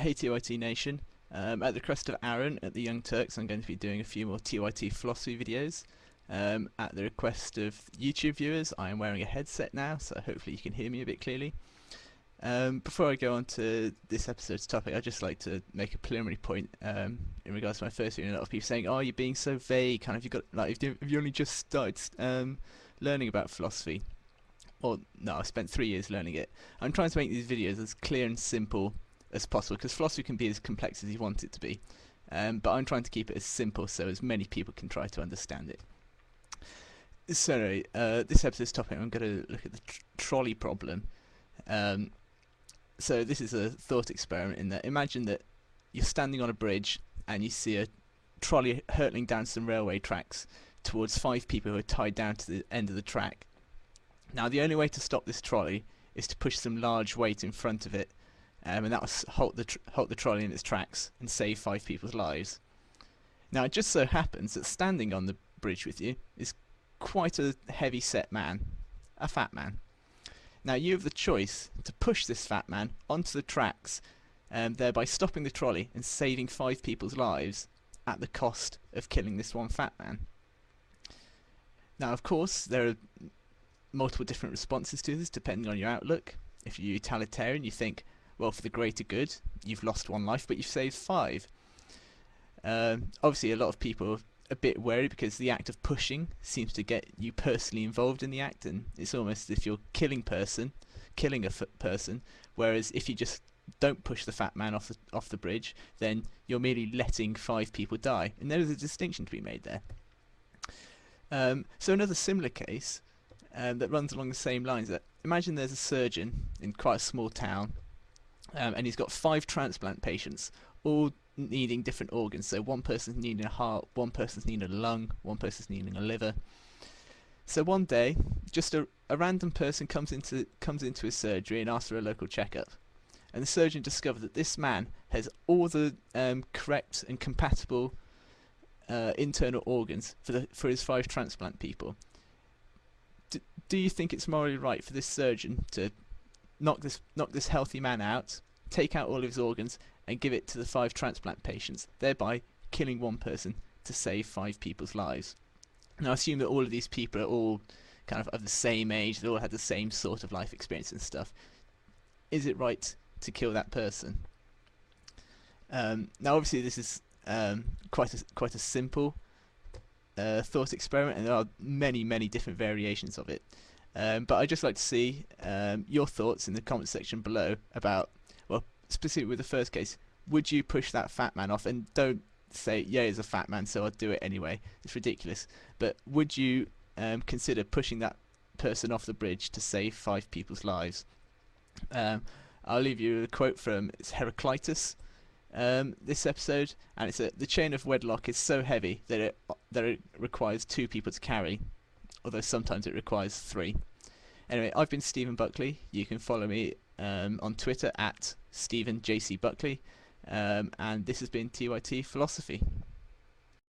Hey TYT Nation, at the request of Aaron at the Young Turks, I'm going to be doing a few more TYT Philosophy videos. At the request of YouTube viewers, I am wearing a headset now, so hopefully you can hear me a bit clearly. Before I go on to this episode's topic, I'd just like to make a preliminary point in regards to my first video. A lot of people saying, "Oh, you're being so vague. Kind of, you got like, have you only just started learning about philosophy?" Well, no, I spent 3 years learning it. I'm trying to make these videos as clear and simple as possible, because philosophy can be as complex as you want it to be, but I'm trying to keep it as simple so as many people can try to understand it. So this episode's topic, I'm going to look at the trolley problem. So this is a thought experiment in that, imagine that you're standing on a bridge and you see a trolley hurtling down some railway tracks towards 5 people who are tied down to the end of the track. Now the only way to stop this trolley is to push some large weight in front of it, and that will halt the trolley in its tracks and save 5 people's lives. Now it just so happens that standing on the bridge with you is quite a heavy set man, a fat man. Now you have the choice to push this fat man onto the tracks, thereby stopping the trolley and saving 5 people's lives at the cost of killing this one fat man. Now of course there are multiple different responses to this depending on your outlook. If you're utilitarian, you think, well, for the greater good, you've lost 1 life but you've saved 5. Obviously a lot of people are a bit wary because the act of pushing seems to get you personally involved in the act, and it's almost as if you're killing a person, whereas if you just don't push the fat man off the bridge, then you're merely letting 5 people die, and there is a distinction to be made there. So another similar case that runs along the same lines, that imagine there's a surgeon in quite a small town, and he's got 5 transplant patients, all needing different organs. So one person's needing a heart, one person's needing a lung, one person's needing a liver. So one day, just a random person comes into his surgery and asks for a local checkup, and the surgeon discovers that this man has all the correct and compatible internal organs for his 5 transplant people. Do you think it's morally right for this surgeon to knock this healthy man out, take out all of his organs, and give it to the 5 transplant patients, thereby killing 1 person to save 5 people's lives? Now assume that all of these people are all kind of the same age, they all had the same sort of life experience and stuff. Is it right to kill that person? Now obviously this is quite a simple thought experiment, and there are many different variations of it, but I'd just like to see your thoughts in the comment section below about, well, specifically with the first case, would you push that fat man off? And don't say, yeah, he's a fat man so I'll do it anyway, it's ridiculous, but would you consider pushing that person off the bridge to save 5 people's lives? I'll leave you a quote from Heraclitus this episode, and it's the chain of wedlock is so heavy that it requires 2 people to carry, although sometimes it requires 3. Anyway, I've been Steven Buckley. You can follow me on Twitter at Steven JC Buckley, and this has been TYT Philosophy.